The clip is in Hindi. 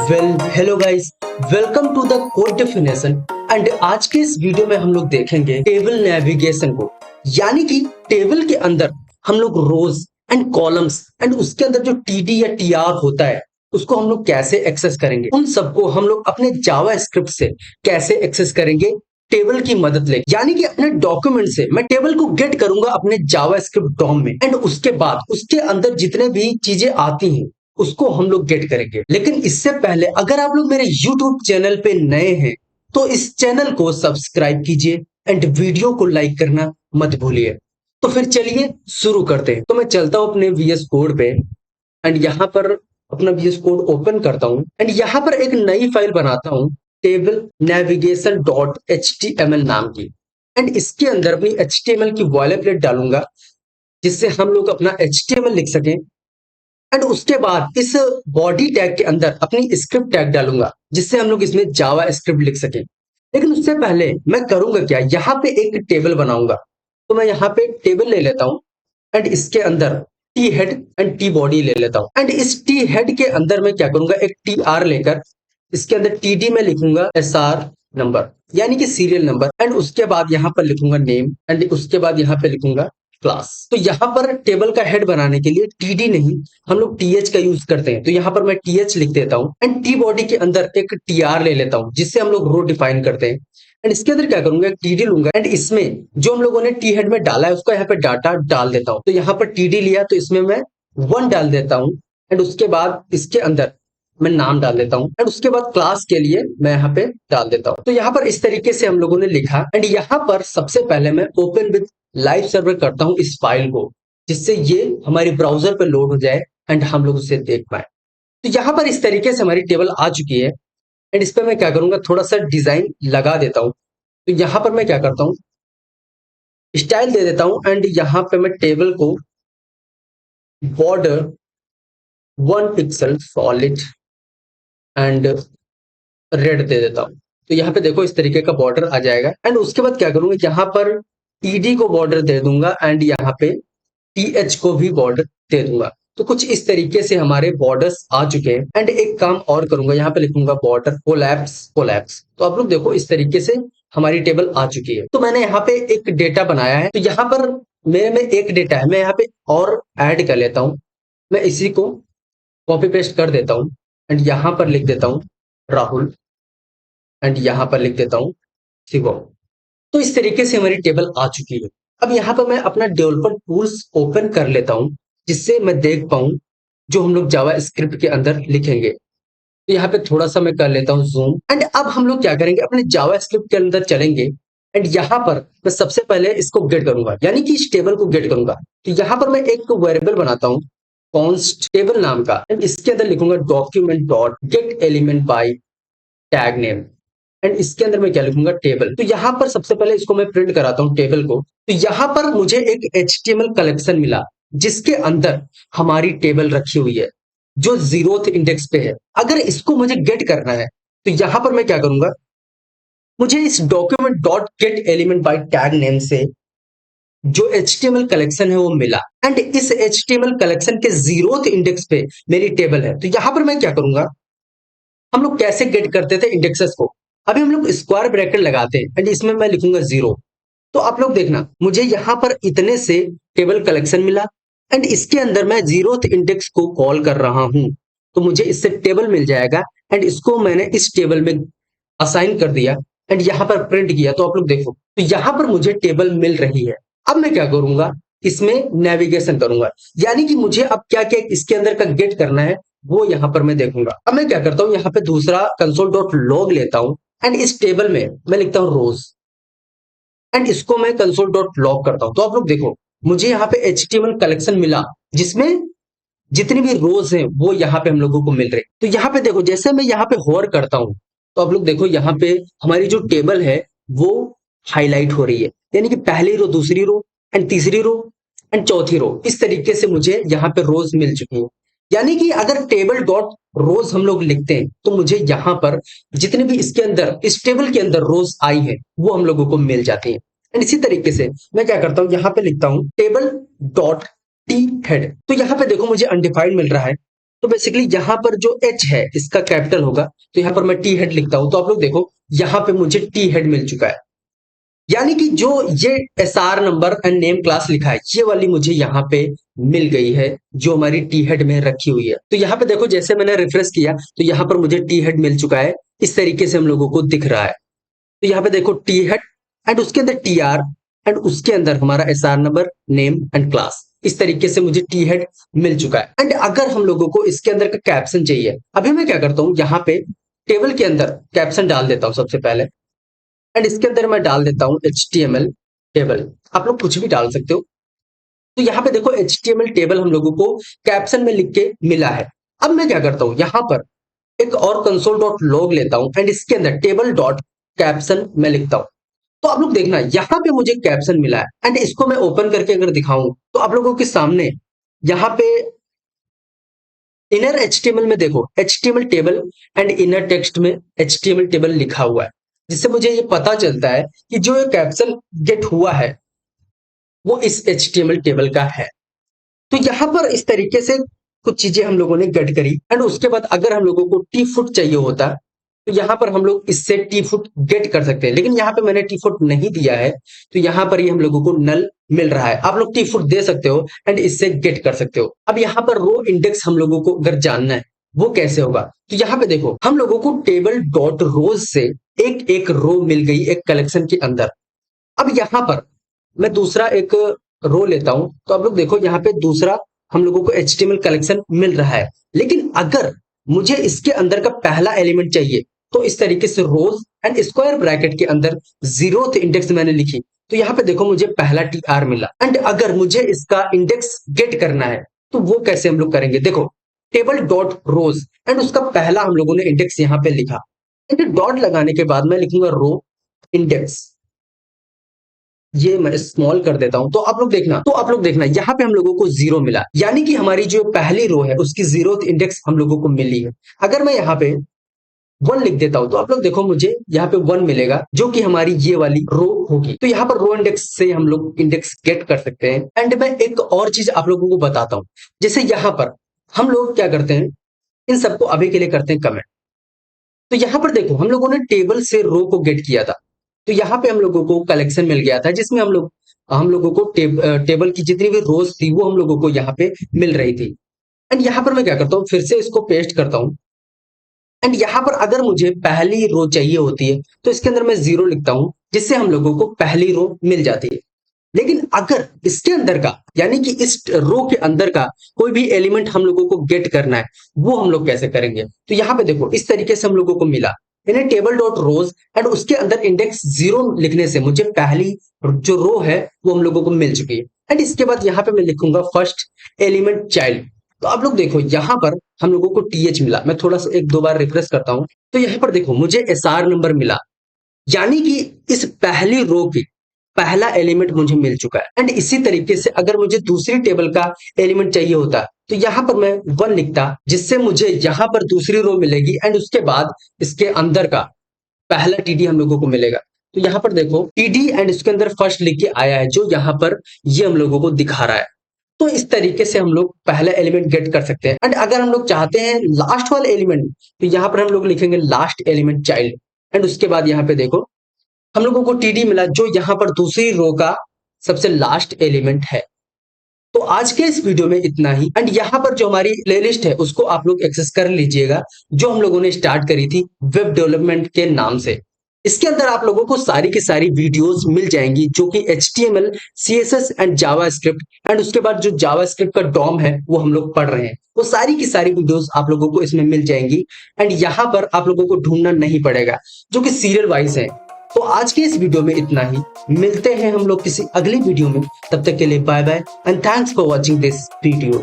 Hello guys, welcome to the code definition. And आज के इस वीडियो में हम लोग देखेंगे टेबल नेविगेशन को। यानी कि टेबल के अंदर हम लोग रोज एंड कॉलम्स एंड उसके अंदर जो टीडी या टीआर होता है उसको हम लोग कैसे एक्सेस करेंगे, उन सबको हम लोग अपने जावा स्क्रिप्ट से कैसे एक्सेस करेंगे टेबल की मदद ले। यानी कि अपने डॉक्यूमेंट से मैं टेबल को गेट करूंगा अपने जावा स्क्रिप्ट डॉम में, एंड उसके बाद उसके अंदर जितने भी चीजें आती हैं उसको हम लोग गेट करेंगे। लेकिन इससे पहले अगर आप लोग मेरे YouTube चैनल पे नए हैं तो इस चैनल को सब्सक्राइब कीजिए एंड वीडियो को लाइक करना मत भूलिए। तो फिर चलिए शुरू करते हैं। तो मैं चलता हूं अपने VS कोड पे एंड यहाँ पर अपना VS कोड ओपन करता हूं एंड यहाँ पर एक नई फाइल बनाता हूं टेबल नेविगेशन डॉट HTML नाम की। एंड इसके अंदर अपनी HTML की बॉयलरप्लेट डालूंगा जिससे हम लोग अपना HTML लिख सकें। एंड उसके बाद इस बॉडी टैग के अंदर अपनी स्क्रिप्ट टैग डालूंगा जिससे हम लोग इसमें जावा स्क्रिप्ट लिख सकें। लेकिन उससे पहले मैं करूंगा क्या, यहाँ पे एक टेबल बनाऊंगा। तो मैं यहाँ पे टेबल ले लेता हूँ एंड इसके अंदर T head and T body ले लेता हूँ। एंड इस टी हेड के अंदर मैं क्या करूंगा, एक टी आर लेकर इसके अंदर TD में लिखूंगा SR नंबर यानी कि सीरियल नंबर। एंड उसके बाद यहाँ पर लिखूंगा नेम एंड उसके बाद यहाँ पे लिखूंगा क्लास। तो यहाँ पर टेबल का हेड बनाने के लिए TD नहीं, हम लोग TH का यूज करते हैं। तो यहाँ पर मैं TH लिख देता हूँ एंड टी बॉडी के अंदर एक TR ले लेता हूँ जिससे हम लोग रो डिफाइन करते हैं। एंड इसके अंदर क्या करूंगा, एक TD लूंगा एंड इसमें जो हम लोगों ने टी हेड में डाला है उसका यहाँ पे डाटा डाल देता हूँ। तो यहाँ पर TD लिया तो इसमें मैं 1 डाल देता हूँ एंड उसके बाद इसके अंदर मैं नाम डाल देता हूँ एंड उसके बाद क्लास के लिए मैं यहाँ पे डाल देता हूँ। तो यहाँ पर इस तरीके से हम लोगों ने लिखा एंड यहाँ पर सबसे पहले मैं ओपन विद लाइव सर्वर करता हूँ इस फाइल को जिससे ये हमारे ब्राउजर पे लोड हो जाए एंड हम लोग उसे देख पाए। तो यहाँ पर इस तरीके से हमारी टेबल आ चुकी है एंड इस पे मैं क्या करूंगा, थोड़ा सा डिजाइन लगा देता हूँ। तो यहाँ पर मैं क्या करता हूँ, स्टाइल दे देता हूँ एंड यहाँ पे मैं टेबल को border 1 pixel solid and red दे देता हूँ। तो यहाँ पे देखो इस तरीके का बॉर्डर आ जाएगा। एंड उसके बाद क्या करूंगा, यहाँ पर TD को बॉर्डर दे दूंगा एंड यहाँ पे TH को भी बॉर्डर दे दूंगा। तो कुछ इस तरीके से हमारे बॉर्डर्स आ चुके हैं। एंड एक काम और करूंगा, यहाँ पे लिखूंगा बॉर्डर कोलैप्स कोलैप्स। तो आप लोग देखो इस तरीके से हमारी टेबल आ चुकी है। तो मैंने यहाँ पे एक डेटा बनाया है। तो यहाँ पर मेरे में एक डेटा है, मैं यहाँ पे और ऐड कर लेता हूँ। मैं इसी को कॉपी पेस्ट कर देता हूँ एंड यहाँ पर लिख देता हूँ राहुल एंड यहाँ पर लिख देता हूँ शिवम। तो इस तरीके से हमारी टेबल आ चुकी है। अब यहाँ पर मैं अपना डेवलपर टूल्स ओपन कर लेता हूँ जिससे मैं देख पाऊँ जो हम लोग जावा स्क्रिप्ट के अंदर लिखेंगे। तो यहाँ पे थोड़ा सा मैं कर लेता हूँ जूम एंड अब हम लोग क्या करेंगे, अपने जावा स्क्रिप्ट के अंदर चलेंगे एंड यहाँ पर मैं सबसे पहले इसको गेट करूंगा यानी कि इस टेबल को गेट करूंगा। तो यहाँ पर मैं एक वेरिएबल बनाता हूँ कॉन्स्ट टेबल नाम का एंड इसके अंदर लिखूंगा document dot gate element by tag name and इसके अंदर मैं क्या लिखूंगा टेबल। तो यहाँ पर सबसे पहले इसको मैं प्रिंट कराता हूँ टेबल को। तो यहाँ पर मुझे एक HTML कलेक्शन मिला जिसके अंदर हमारी टेबल रखी हुई है जो 0th इंडेक्स पे है। अगर इसको मुझे गेट करना है तो यहाँ पर मैं क्या करूंगा, मुझे इस document dot gate element by tag name से जो HTML कलेक्शन है वो मिला एंड इस HTML कलेक्शन के 0th इंडेक्स पे मेरी टेबल है। तो यहाँ पर मैं क्या करूंगा, हम लोग कैसे गेट करते थे इंडेक्सेस को, अभी हम लोग स्क्वायर ब्रैकेट लगाते हैं एंड इसमें मैं लिखूंगा 0। तो आप लोग देखना मुझे यहाँ पर इतने से टेबल कलेक्शन मिला एंड इसके अंदर मैं 0th इंडेक्स को कॉल कर रहा हूं तो मुझे इससे टेबल मिल जाएगा एंड इसको मैंने इस टेबल में असाइन कर दिया एंड यहाँ पर प्रिंट किया। तो आप लोग देखो तो यहाँ पर मुझे टेबल मिल रही है। अब मैं क्या करूंगा, इसमें नेविगेशन करूंगा यानी कि मुझे अब क्या क्या इसके अंदर का गेट करना है वो यहाँ पर मैं देखूंगा। अब मैं क्या करता हूँ, यहाँ पे दूसरा कंसोल डॉट लॉग लेता हूँ एंड इस टेबल में मैं लिखता हूँ रोज एंड इसको मैं कंसोल डॉट लॉग करता हूँ। तो आप लोग देखो मुझे यहाँ पे HTML कलेक्शन मिला जिसमें जितनी भी रोज हैं वो यहाँ पे हम लोगों को मिल रही। तो यहाँ पे देखो जैसे मैं यहाँ पे होवर करता हूँ तो आप लोग देखो यहाँ पे हमारी जो टेबल है वो हाईलाइट हो रही है यानी कि पहली रो, दूसरी रो एंड तीसरी रो एंड चौथी रो, इस तरीके से मुझे यहाँ पे रोज मिल चुकी है। यानी कि अगर टेबल डॉट रोज हम लोग लिखते हैं तो मुझे यहाँ पर जितने भी इसके अंदर इस टेबल के अंदर रोज आई है वो हम लोगों को मिल जाती है। एंड इसी तरीके से मैं क्या करता हूँ, यहाँ पे लिखता हूँ टेबल डॉट टी हेड। तो यहाँ पे देखो मुझे अनडिफाइंड मिल रहा है तो बेसिकली यहाँ पर जो एच है इसका कैपिटल होगा, तो यहाँ पर मैं टी हेड लिखता हूं, तो आप लोग देखो यहाँ पे मुझे टी हेड मिल चुका है। यानी कि जो ये SR number and name class लिखा है ये वाली मुझे यहाँ पे मिल गई है, जो हमारी टी हेड में रखी हुई है। तो यहाँ पे देखो जैसे मैंने रिफ्रेश किया तो यहाँ पर मुझे टी हेड मिल चुका है, इस तरीके से हम लोगों को दिख रहा है। तो यहाँ पे देखो टी हेड एंड उसके अंदर टी आर एंड उसके अंदर हमारा SR number name and class, इस तरीके से मुझे टी हेड मिल चुका है। एंड अगर हम लोगों को इसके अंदर का कैप्शन चाहिए, अभी मैं क्या करता हूँ यहाँ पे टेबल के अंदर कैप्शन डाल देता हूँ सबसे पहले, एंड इसके अंदर मैं डाल देता हूँ HTML टेबल। आप लोग कुछ भी डाल सकते हो। तो यहाँ पे देखो HTML टेबल हम लोगों को कैप्शन में लिख के मिला है। अब मैं क्या करता हूँ यहाँ पर एक और कंसोल डॉट लॉग लेता हूँ एंड इसके अंदर टेबल डॉट कैप्शन में लिखता हूँ। तो आप लोग देखना यहाँ पे मुझे कैप्शन मिला है एंड इसको मैं ओपन करके अगर दिखाऊं तो आप लोगों के सामने यहाँ पे इनर HTML में देखो HTML table and inner text में HTML टेबल लिखा हुआ है, जिससे मुझे ये पता चलता है कि जो ये कैप्शन गेट हुआ है वो इस HTML टेबल का है। तो यहाँ पर इस तरीके से कुछ चीजें हम लोगों ने गेट करी एंड उसके बाद अगर हम लोगों को टी फुट चाहिए होता तो यहाँ पर हम लोग इससे टी फुट गेट कर सकते हैं, लेकिन यहाँ पे मैंने टी फुट नहीं दिया है तो यहाँ पर ये हम लोगों को नल मिल रहा है। आप लोग टी फुट दे सकते हो एंड इससे गेट कर सकते हो। अब यहाँ पर रो इंडेक्स हम लोगों को अगर जानना है वो कैसे होगा, तो यहाँ पे देखो हम लोगों को टेबल डॉट रोज से एक एक रो मिल गई एक कलेक्शन के अंदर। अब यहाँ पर मैं दूसरा एक रो लेता हूं, तो आप लोग देखो यहाँ पे दूसरा हम लोगों को HTML कलेक्शन मिल रहा है। लेकिन अगर मुझे इसके अंदर का पहला एलिमेंट चाहिए तो इस तरीके से रोज एंड स्क्वायर ब्रैकेट के अंदर 0th इंडेक्स मैंने लिखी, तो यहाँ पे देखो मुझे पहला TR मिला। एंड अगर मुझे इसका इंडेक्स गेट करना है तो वो कैसे हम लोग करेंगे, देखो टेबल डॉट रोज एंड उसका पहला हम लोगों ने इंडेक्स यहाँ पे लिखा एंड डॉट लगाने के बाद मैं लिखूंगा रो इंडेक्स, ये मैं स्मॉल कर देता हूं। तो आप लोग देखना यहाँ पे हम लोगों को 0 मिला, यानी कि हमारी जो पहली रो है उसकी 0th इंडेक्स हम लोगों को मिली है। अगर मैं यहाँ पे 1 लिख देता हूं तो आप लोग देखो मुझे यहाँ पे 1 मिलेगा, जो कि हमारी ये वाली रो होगी। तो यहाँ पर रो इंडेक्स से हम लोग इंडेक्स गेट कर सकते हैं। एंड मैं एक और चीज आप लोगों को बताता हूँ, जैसे यहाँ पर हम लोग क्या करते हैं, इन सबको अभी के लिए करते हैं कमेंट। तो यहाँ पर देखो हम लोगों ने टेबल से रो को गेट किया था, तो यहाँ पे हम लोगों को कलेक्शन मिल गया था जिसमें हम लोगों को टेबल की जितनी भी रोज थी वो हम लोगों को यहाँ पे मिल रही थी। एंड यहाँ पर मैं क्या करता हूँ, फिर से इसको पेस्ट करता हूँ एंड यहाँ पर अगर मुझे पहली रो चाहिए होती है तो इसके अंदर मैं 0 लिखता हूँ, जिससे हम लोगों को पहली रो मिल जाती है। लेकिन अगर इसके अंदर का यानी कि इस रो के अंदर का कोई भी एलिमेंट हम लोगों को गेट करना है, वो हम लोग कैसे करेंगे, तो यहाँ पे देखो इस तरीके से हम लोगों को मिला यानी टेबल डॉट रोज एंड उसके अंदर इंडेक्स 0 लिखने से मुझे पहली जो रो है वो हम लोगों को मिल चुकी है। एंड इसके बाद यहाँ पे मैं लिखूंगा फर्स्ट एलिमेंट चाइल्ड। तो आप लोग देखो यहाँ पर हम लोगों को TH मिला, मैं थोड़ा सा एक दो बार रिफ्रेश करता हूँ तो यहाँ पर देखो मुझे SR नंबर मिला, यानी कि इस पहली रो की पहला एलिमेंट मुझे मिल चुका है। एंड इसी तरीके से अगर मुझे दूसरी टेबल का एलिमेंट चाहिए होता तो यहाँ पर मैं 1 लिखता, जिससे मुझे यहाँ पर दूसरी रो मिलेगी एंड उसके बाद इसके अंदर का पहला TD हम लोगों को मिलेगा। तो यहाँ पर देखो TD एंड इसके अंदर फर्स्ट लिख के आया है, जो यहाँ पर ये हम लोगों को दिखा रहा है। तो इस तरीके से हम लोग पहला एलिमेंट गेट कर सकते हैं। एंड अगर हम लोग चाहते हैं लास्ट वाला एलिमेंट, तो यहाँ पर हम लोग लिखेंगे लास्ट एलिमेंट चाइल्ड एंड उसके बाद यहाँ पे देखो हम लोगों को TD मिला, जो यहाँ पर दूसरी रो का सबसे लास्ट एलिमेंट है। तो आज के इस वीडियो में इतना ही। एंड यहाँ पर जो हमारी प्लेलिस्ट है उसको आप लोग एक्सेस कर लीजिएगा, जो हम लोगों ने स्टार्ट करी थी वेब डेवलपमेंट के नाम से। इसके अंदर आप लोगों को सारी की सारी वीडियोस मिल जाएंगी, जो कि HTML, CSS and JavaScript and उसके बाद जो जावास्क्रिप्ट का डॉम है वो हम लोग पढ़ रहे हैं। वो सारी की सारी वीडियोस आप लोगों को इसमें मिल जाएंगी एंड यहाँ पर आप लोगों को ढूंढना नहीं पड़ेगा, जो कि सीरियल वाइज है। तो आज के इस वीडियो में इतना ही, मिलते हैं हम लोग किसी अगली वीडियो में। तब तक के लिए bye bye and thanks for watching this video.